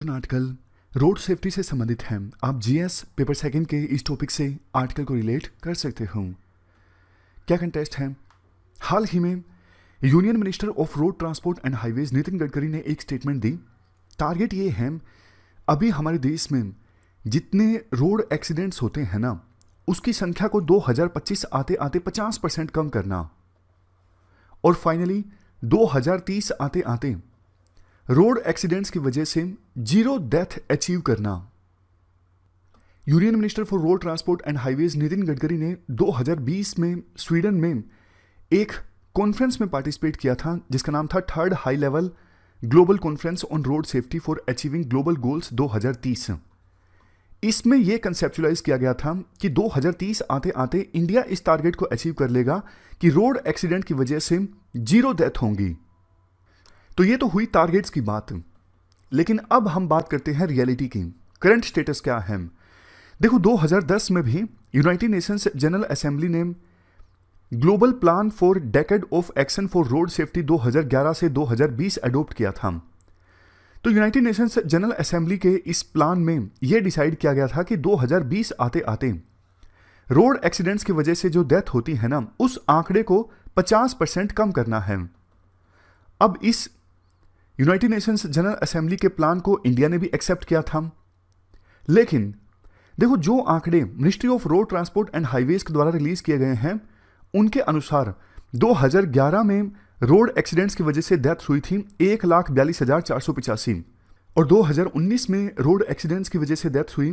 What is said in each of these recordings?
Article road safety से संबंधित है। आप जीएस पेपर सेकंड के इस टॉपिक से आर्टिकल को रिलेट कर सकते हो। क्या कंटेस्ट है? हाल ही में union minister of road transport and highways Nitin Gadkari ने एक स्टेटमेंट दी। टारगेट ये है, अभी हमारे देश में जितने रोड एक्सीडेंट्स होते हैं ना, उसकी संख्या को 2025 आते आते 50% कम करना, और फाइनली 2030 आते आते रोड एक्सीडेंट्स की वजह से 0 डेथ अचीव करना। Union minister for road transport and highways Nitin Gadkari ने 2020 में स्वीडन में एक कॉन्फ्रेंस में पार्टिसिपेट किया था, जिसका नाम था third high level global conference on road safety for achieving global goals 2030। इसमें यह कंसेप्चुलाइज किया गया था कि 2030 आते आते इंडिया इस टारगेट को अचीव कर लेगा कि रोड एक्सीडेंट की वजह से 0 डेथ होंगी। तो ये तो हुई टारगेट्स की बात, लेकिन अब हम बात करते हैं रियलिटी की। करंट स्टेटस क्या है? देखो, 2010 में भी यूनाइटेड नेशंस जनरल असेंबली ने global plan for decade of action for road safety 2011 से 2020 अडॉप्ट किया था। तो यूनाइटेड नेशंस जनरल असेंबली के इस प्लान में यह डिसाइड किया गया था कि 2020 आते आते रोड एक्सीडेंट्स की वजह से जो डेथ होती है ना, उस आंकड़े को 50% कम करना है। अब इस यूनाइटेड नेशंस जनरल असेंबली के प्लान को इंडिया ने भी एक्सेप्ट किया था, लेकिन देखो, जो आंकड़े ministry of road transport and highways के द्वारा रिलीज किए गए हैं, उनके अनुसार 2011 में रोड एक्सीडेंट्स की वजह से डेथ हुई थी 1,42,485, और 2019 में रोड एक्सीडेंट्स की वजह से डेथ हुई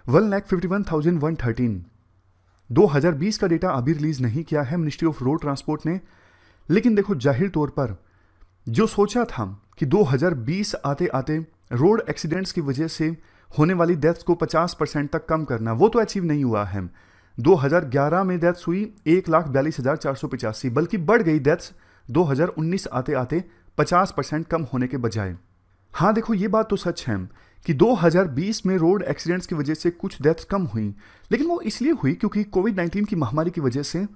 1,51,113। 2020 का डेटा अभी रिलीज नहीं किया है मिनिस्ट्री ऑफ रोड ट्रांसपोर्ट ने, लेकिन देखो, जाहिर तौर पर जो सोचा था कि 2020 आते आते रोड एक्सीडेंट्स की वजह से होने वाली डेथ्स को 50% तक कम करना, वो तो अचीव नहीं हुआ है। 2011 में डेथ्स हुई 1,42,485, बल्कि बढ़ गई डेथ्स 2019 आते आते 50% कम होने के बजाय। हाँ देखो, ये बात तो सच है कि 2020 में रोड एक्सीडेंट्स की वजह से कुछ डेथ्स कम हुई, लेकिन वो इसलिए हुई क्योंकि कोविड-19 की महामारी की वजह से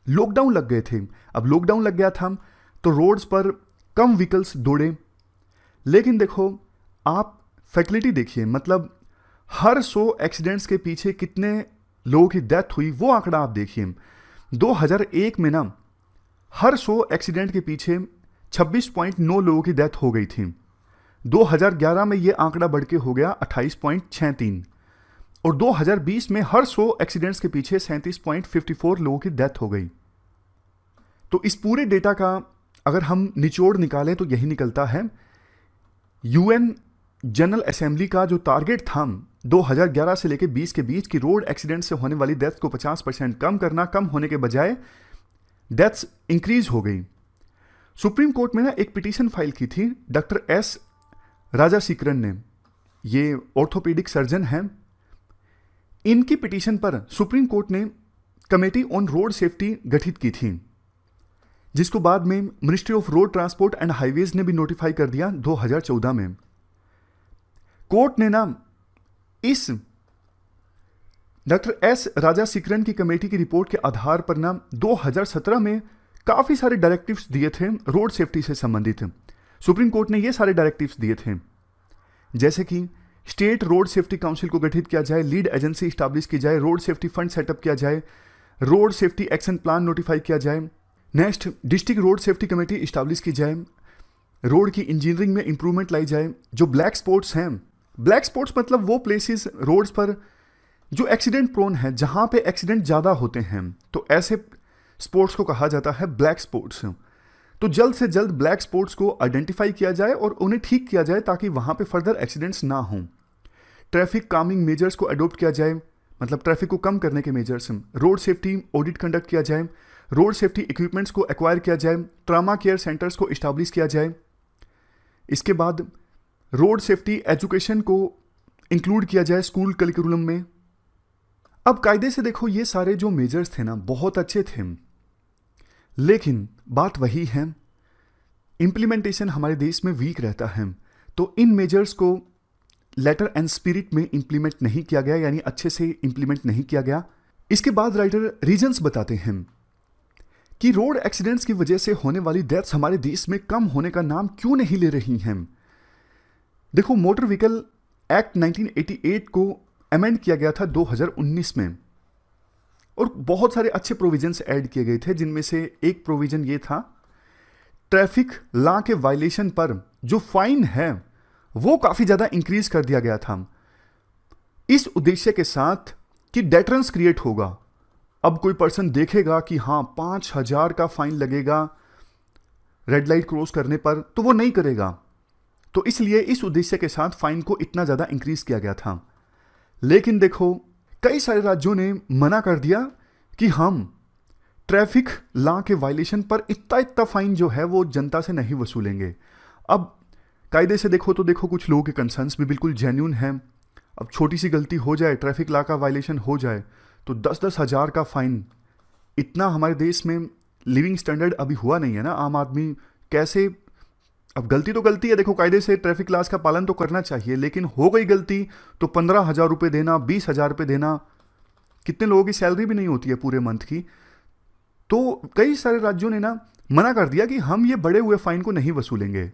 लॉकडाउन लग गए थे। अब लॉकडाउन लग गया था तो रोड्स पर कम व्हीकल्स दौड़े, लेकिन देखो, आप फैटिलिटी देखिए, मतलब हर 100 एक्सीडेंट्स के पीछे कितने लोगों की डेथ हुई, वो आंकड़ा आप देखिए। 2001 में ना हर 100 एक्सीडेंट के पीछे 26.9 लोगों की डेथ हो गई थी। 2011 में ये आंकड़ा बढ़ के हो गया 28.63, और 2020 में हर 100 एक्सीडेंट्स के पीछे 37.54 लोगों की डेथ हो गई। तो इस पूरे डेटा का अगर हम निचोड़ निकालें तो यही निकलता है, यूएन जनरल असेंबली का जो टारगेट था 2011 से लेकर 20 के बीच की रोड एक्सीडेंट से होने वाली डेथ को 50% कम करना, कम होने के बजाय डेथ्स इंक्रीज हो गई। सुप्रीम कोर्ट में ना एक पिटीशन फाइल की थी डॉक्टर एस राजासीकरन ने, ये ऑर्थोपेडिक सर्जन हैं। इनकी पिटीशन पर सुप्रीम कोर्ट ने कमेटी ऑन रोड सेफ्टी गठित की थी, जिसको बाद में ministry of road transport and highways ने भी नोटिफाई कर दिया 2014 में। कोर्ट ने ना इस डॉक्टर एस राजासीकरन की कमेटी की रिपोर्ट के आधार पर ना 2017 में काफी सारे डायरेक्टिव्स दिए थे रोड सेफ्टी से संबंधित। सुप्रीम कोर्ट ने ये सारे डायरेक्टिव्स दिए थे, जैसे कि स्टेट रोड सेफ्टी काउंसिल को गठित किया जाए, लीड एजेंसी स्टैब्लिश की जाए, रोड सेफ्टी फंड सेटअप किया जाए, road safety action plan notify किया जाए, next district road safety committee establish की जाए, रोड की इंजीनियरिंग में इंप्रूवमेंट लाई जाए। जो ब्लैक स्पॉट्स हैं, ब्लैक स्पॉट्स मतलब वो प्लेसेस रोड्स पर जो एक्सीडेंट प्रोन है, जहां पे एक्सीडेंट ज़्यादा होते हैं, तो ऐसे स्पॉट्स को कहा जाता है ब्लैक स्पॉट्स। तो जल्द से जल्द ब्लैक स्पॉट्स को आइडेंटिफाई किया जाए और उन्हें ठीक किया जाए ताकि वहां पे फर्दर एक्सीडेंट्स ना हों। ट्रैफिक कामिंग मेजर्स को अडॉप्ट किया जाए, मतलब ट्रैफिक को कम करने के measures. Road safety audit conduct किया जाए, रोड सेफ्टी इक्विपमेंट्स को एक्वायर किया जाए, ट्रामा केयर सेंटर्स को इस्टेब्लिश किया जाए। इसके बाद रोड सेफ्टी एजुकेशन को इंक्लूड किया जाए स्कूल करिकुलम में। अब कायदे से देखो, ये सारे जो मेजर्स थे ना, बहुत अच्छे थे, लेकिन बात वही है, इंप्लीमेंटेशन हमारे देश में वीक रहता है। तो इन मेजर्स को लेटर एंड स्पिरिट में इंप्लीमेंट नहीं किया गया, यानी अच्छे से इंप्लीमेंट नहीं किया गया। इसके बाद राइटर रीजंस बताते हैं कि रोड एक्सीडेंट्स की वजह से होने वाली डेथ्स हमारे देश में कम होने का नाम क्यों नहीं ले रही हैं। देखो, मोटर व्हीकल एक्ट 1988 को अमेंड किया गया था 2019 में, और बहुत सारे अच्छे प्रोविजंस ऐड किए गए थे, जिनमें से एक प्रोविजन ये था, ट्रैफिक लॉ के वायलेशन पर जो फाइन है वो काफ़ी ज़्यादा इंक्रीज कर दिया गया था, इस उद्देश्य के साथ कि डेटरेंस क्रिएट होगा। अब कोई पर्सन देखेगा कि हाँ 5,000 का फाइन लगेगा रेड लाइट क्रॉस करने पर, तो वो नहीं करेगा। तो इसलिए इस उद्देश्य के साथ फाइन को इतना ज़्यादा इंक्रीज किया गया था। लेकिन देखो, कई सारे राज्यों ने मना कर दिया कि हम ट्रैफिक लॉ के वायलेशन पर इतना फाइन जो है वो जनता से नहीं वसूलेंगे। अब कायदे से देखो तो देखो, कुछ लोगों के कंसर्न्स भी बिल्कुल जेन्यून हैं। अब छोटी सी गलती हो जाए, ट्रैफिक लॉ का वायलेशन हो जाए, तो 10-10 हज़ार का फाइन, इतना हमारे देश में लिविंग स्टैंडर्ड अभी हुआ नहीं है ना। आम आदमी कैसे, अब गलती तो गलती है, देखो कायदे से ट्रैफिक लॉज का पालन तो करना चाहिए, लेकिन हो गई गलती तो 15,000 रुपये देना, 20,000 रुपये देना, कितने लोगों की सैलरी भी नहीं होती है पूरे मंथ की। तो कई सारे राज्यों ने ना मना कर दिया कि हम ये बढ़े हुए फाइन को नहीं वसूलेंगे।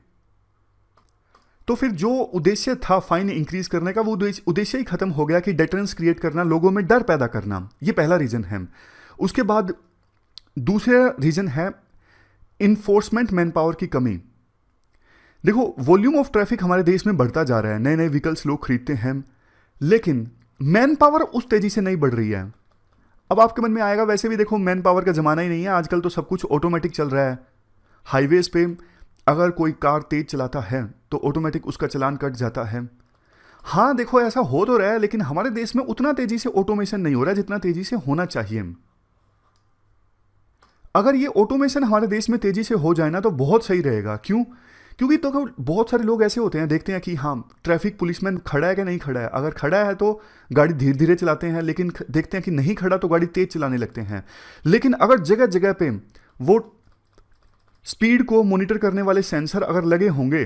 तो फिर जो उद्देश्य था फाइन इंक्रीज करने का, वो उद्देश्य ही खत्म हो गया कि डेटरेंस क्रिएट करना, लोगों में डर पैदा करना। ये पहला रीजन है। उसके बाद दूसरा रीजन है इन्फोर्समेंट मैन पावर की कमी। देखो, वॉल्यूम ऑफ ट्रैफिक हमारे देश में बढ़ता जा रहा है, नए नए व्हीकल्स लोग खरीदते हैं, लेकिन मैन पावर उस तेजी से नहीं बढ़ रही है। अब आपके मन में आएगा, वैसे भी देखो मैन पावर का जमाना ही नहीं है, आजकल तो सब कुछ ऑटोमेटिक चल रहा है। हाईवेज पे अगर कोई कार तेज चलाता है तो ऑटोमेटिक उसका चालान कट जाता है। हाँ देखो, ऐसा हो तो रहा है, लेकिन हमारे देश में उतना तेजी से ऑटोमेशन नहीं हो रहा है जितना तेजी से होना चाहिए। अगर ये ऑटोमेशन हमारे देश में तेजी से हो जाए ना तो बहुत सही रहेगा। क्यों? क्योंकि तो बहुत सारे लोग ऐसे होते हैं, देखते हैं कि हाँ ट्रैफिक पुलिसमैन खड़ा है कि नहीं खड़ा है। अगर खड़ा है तो गाड़ी धीरे धीरे चलाते हैं, लेकिन देखते हैं कि नहीं खड़ा तो गाड़ी तेज चलाने लगते हैं। लेकिन अगर जगह जगह पे वो स्पीड को मॉनिटर करने वाले सेंसर अगर लगे होंगे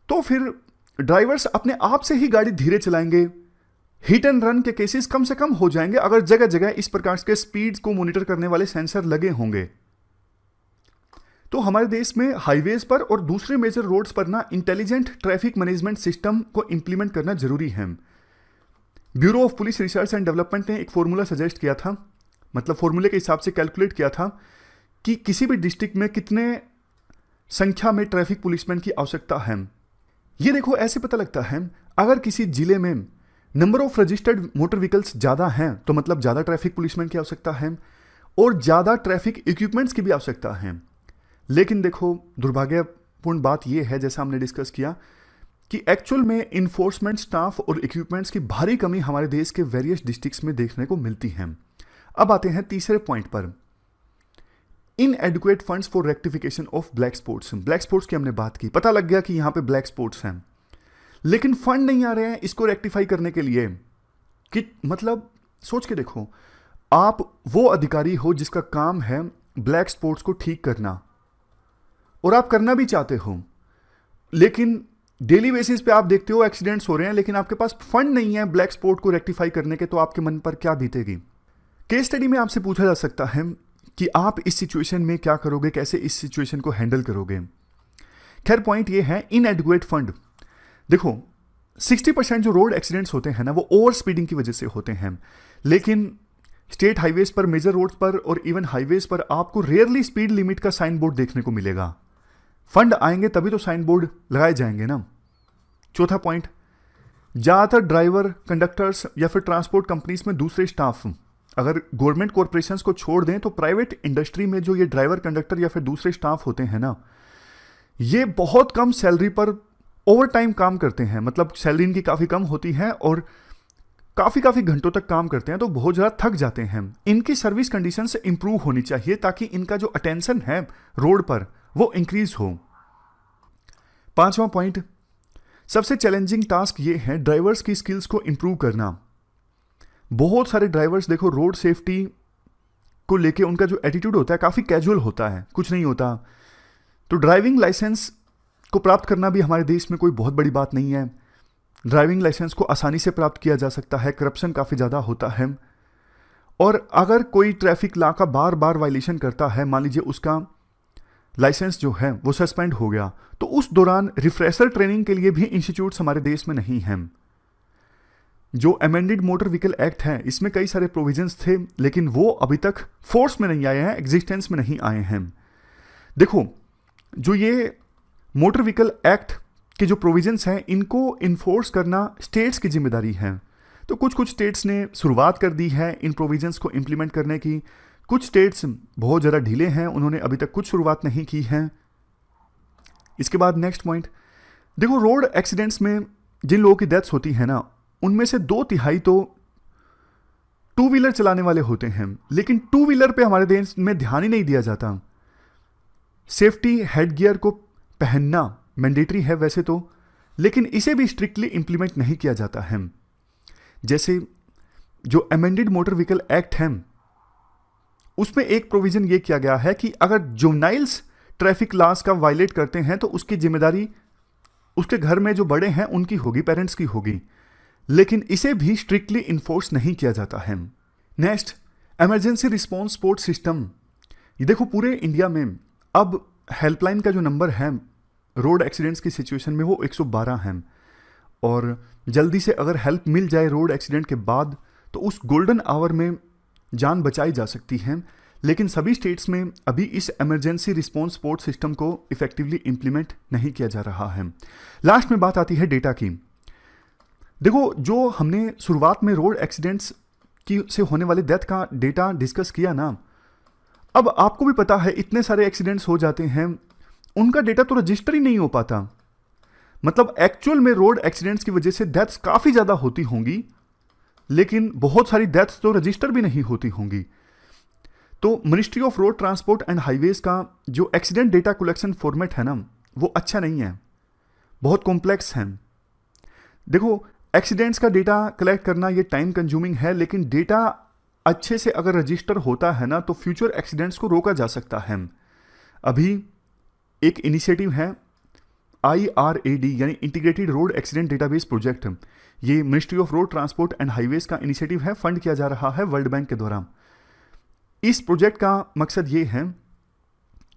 तो फिर ड्राइवर्स अपने आप से ही गाड़ी धीरे चलाएंगे। हिट एंड रन के केसेस कम से कम हो जाएंगे अगर जगह जगह इस प्रकार के स्पीड को मॉनिटर करने वाले सेंसर लगे होंगे। तो हमारे देश में हाईवेज पर और दूसरे मेजर रोड्स पर ना इंटेलिजेंट ट्रैफिक मैनेजमेंट सिस्टम को इंप्लीमेंट करना जरूरी है। Bureau of police research and development ने एक फॉर्मूला सजेस्ट किया था, मतलब फॉर्मूले के हिसाब से कैलकुलेट किया था कि किसी भी डिस्ट्रिक्ट में कितने संख्या में ट्रैफिक पुलिसमैन की आवश्यकता है। ये देखो, ऐसे पता लगता है अगर किसी जिले में number of registered motor vehicles ज़्यादा हैं तो मतलब ज़्यादा ट्रैफिक पुलिसमैन की आवश्यकता है और ज़्यादा ट्रैफिक इक्विपमेंट्स की भी आवश्यकता है। लेकिन देखो, दुर्भाग्यपूर्ण बात यह है, जैसा हमने डिस्कस किया, कि एक्चुअल में इन्फोर्समेंट स्टाफ और इक्विपमेंट्स की भारी कमी हमारे देश के वेरियस डिस्ट्रिक्ट्स में देखने को मिलती है। अब आते हैं तीसरे पॉइंट पर, inadequate funds for rectification of black spots. Black spots की हमने बात की, पता लग गया कि यहां पे ब्लैक स्पॉट्स हैं, लेकिन फंड नहीं आ रहे हैं इसको रेक्टिफाई करने के लिए। कि मतलब सोच के देखो, आप वो अधिकारी हो जिसका काम है ब्लैक स्पॉट्स को ठीक करना, और आप करना भी चाहते हो, लेकिन डेली बेसिस पे आप देखते हो एक्सीडेंट्स हो रहे हैं, लेकिन आपके पास फंड नहीं है ब्लैक स्पॉट को रेक्टिफाई करने के, तो आपके मन पर क्या बीतेगी? केस स्टडी में आपसे पूछा जा सकता है कि आप इस सिचुएशन में क्या करोगे, कैसे इस सिचुएशन को हैंडल करोगे। खैर, पॉइंट ये है, इनएडुकेट फंड। देखो, 60% जो रोड एक्सीडेंट्स होते हैं ना वो ओवर स्पीडिंग की वजह से होते हैं, लेकिन स्टेट हाईवेज पर, मेजर रोड्स पर और इवन हाईवेज पर आपको रेयरली स्पीड लिमिट का साइन बोर्ड देखने को मिलेगा। फंड आएंगे तभी तो साइन बोर्ड लगाए जाएंगे ना। चौथा पॉइंट, ज़्यादातर ड्राइवर, कंडक्टर्स या फिर ट्रांसपोर्ट कंपनीज में दूसरे स्टाफ अगर गवर्नमेंट कॉरपोरेशंस को छोड़ दें तो प्राइवेट इंडस्ट्री में जो ये ड्राइवर, कंडक्टर या फिर दूसरे स्टाफ होते हैं ना, ये बहुत कम सैलरी पर ओवर टाइम काम करते हैं। मतलब सैलरी इनकी काफ़ी कम होती है और काफ़ी घंटों तक काम करते हैं, तो बहुत ज़्यादा थक जाते हैं। इनकी सर्विस कंडीशन से इंप्रूव होनी चाहिए ताकि इनका जो अटेंशन है रोड पर वो इंक्रीज हो। पांचवा पॉइंट, सबसे चैलेंजिंग टास्क ये है ड्राइवर्स की स्किल्स को इंप्रूव करना। बहुत सारे ड्राइवर्स देखो, रोड सेफ्टी को लेके उनका जो एटीट्यूड होता है काफ़ी कैजुअल होता है, कुछ नहीं होता। तो ड्राइविंग लाइसेंस को प्राप्त करना भी हमारे देश में कोई बहुत बड़ी बात नहीं है। ड्राइविंग लाइसेंस को आसानी से प्राप्त किया जा सकता है, करप्शन काफ़ी ज़्यादा होता है। और अगर कोई ट्रैफिक लॉ का बार बार वायलेशन करता है, मान लीजिए उसका लाइसेंस जो है वो सस्पेंड हो गया, तो उस दौरान रिफ्रेशर ट्रेनिंग के लिए भी इंस्टीट्यूट्स हमारे देश में नहीं हैं। जो अमेंडेड मोटर व्हीकल एक्ट है इसमें कई सारे प्रोविजंस थे, लेकिन वो अभी तक फोर्स में नहीं आए हैं, एग्जिस्टेंस में नहीं आए हैं। देखो, जो ये मोटर व्हीकल एक्ट के जो प्रोविजंस हैं इनको इन्फोर्स करना स्टेट्स की जिम्मेदारी है। तो कुछ कुछ स्टेट्स ने शुरुआत कर दी है इन प्रोविजंस को इम्प्लीमेंट करने की, कुछ स्टेट्स बहुत ज़्यादा ढीले हैं, उन्होंने अभी तक कुछ शुरुआत नहीं की है। इसके बाद नेक्स्ट पॉइंट, देखो रोड एक्सीडेंट्स में जिन लोगों की डेथ्स होती है ना, उनमें से 2/3 तो टू व्हीलर चलाने वाले होते हैं, लेकिन टू व्हीलर पे हमारे देश में ध्यान ही नहीं दिया जाता। सेफ्टी हेड गियर को पहनना मैंडेटरी है वैसे तो, लेकिन इसे भी स्ट्रिक्टली इंप्लीमेंट नहीं किया जाता है। जैसे जो अमेंडेड मोटर व्हीकल एक्ट है उसमें एक प्रोविजन ये किया गया है कि अगर जुवेनाइल्स ट्रैफिक लॉस का वायलेट करते हैं तो उसकी जिम्मेदारी उसके घर में जो बड़े हैं उनकी होगी, पेरेंट्स की होगी, लेकिन इसे भी स्ट्रिक्टली इन्फोर्स नहीं किया जाता है। Next, emergency response support system. ये देखो पूरे इंडिया में अब हेल्पलाइन का जो नंबर है रोड एक्सीडेंट्स की सिचुएशन में वो 112 है, और जल्दी से अगर हेल्प मिल जाए रोड एक्सीडेंट के बाद तो उस गोल्डन आवर में जान बचाई जा सकती है। लेकिन सभी स्टेट्स में अभी इस इमरजेंसी रिस्पॉन्स सपोर्ट सिस्टम को इफेक्टिवली इंप्लीमेंट नहीं किया जा रहा है। लास्ट में बात आती है डेटा की। देखो, जो हमने शुरुआत में रोड एक्सीडेंट्स की से होने वाले डेथ का डेटा डिस्कस किया ना, अब आपको भी पता है इतने सारे एक्सीडेंट्स हो जाते हैं, उनका डेटा तो रजिस्टर ही नहीं हो पाता। मतलब एक्चुअल में रोड एक्सीडेंट्स की वजह से डेथ्स काफ़ी ज़्यादा होती होंगी, लेकिन बहुत सारी डेथ्स तो रजिस्टर भी नहीं होती होंगी। तो ministry of road transport and highways का जो एक्सीडेंट डेटा कलेक्शन फॉर्मेट है ना, वो अच्छा नहीं है, बहुत कॉम्प्लेक्स है। देखो, एक्सीडेंट्स का डेटा कलेक्ट करना ये टाइम कंज्यूमिंग है, लेकिन डेटा अच्छे से अगर रजिस्टर होता है ना तो फ्यूचर एक्सीडेंट्स को रोका जा सकता है। अभी एक इनिशिएटिव है IRAD यानी integrated road accident database project. ये ministry of road transport and highways का इनिशिएटिव है, फंड किया जा रहा है वर्ल्ड बैंक के द्वारा। इस प्रोजेक्ट का मकसद ये है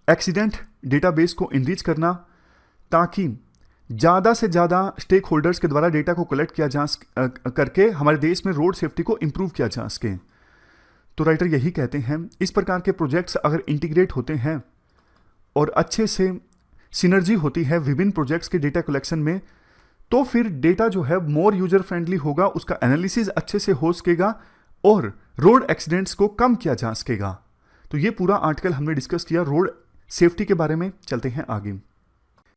एक्सीडेंट डेटाबेस को इनरिच करना, ताकि ज़्यादा से ज़्यादा स्टेक होल्डर्स के द्वारा डेटा को कलेक्ट किया जा करके हमारे देश में रोड सेफ्टी को इम्प्रूव किया जा सके। तो राइटर यही कहते हैं, इस प्रकार के प्रोजेक्ट्स अगर इंटीग्रेट होते हैं और अच्छे से सिनर्जी होती है विभिन्न प्रोजेक्ट्स के डेटा कलेक्शन में, तो फिर डेटा जो है मोर यूजर फ्रेंडली होगा, उसका एनालिसिस अच्छे से हो सकेगा और रोड एक्सीडेंट्स को कम किया जा सकेगा। तो ये पूरा आर्टिकल हमने डिस्कस किया रोड सेफ्टी के बारे में। चलते हैं आगे।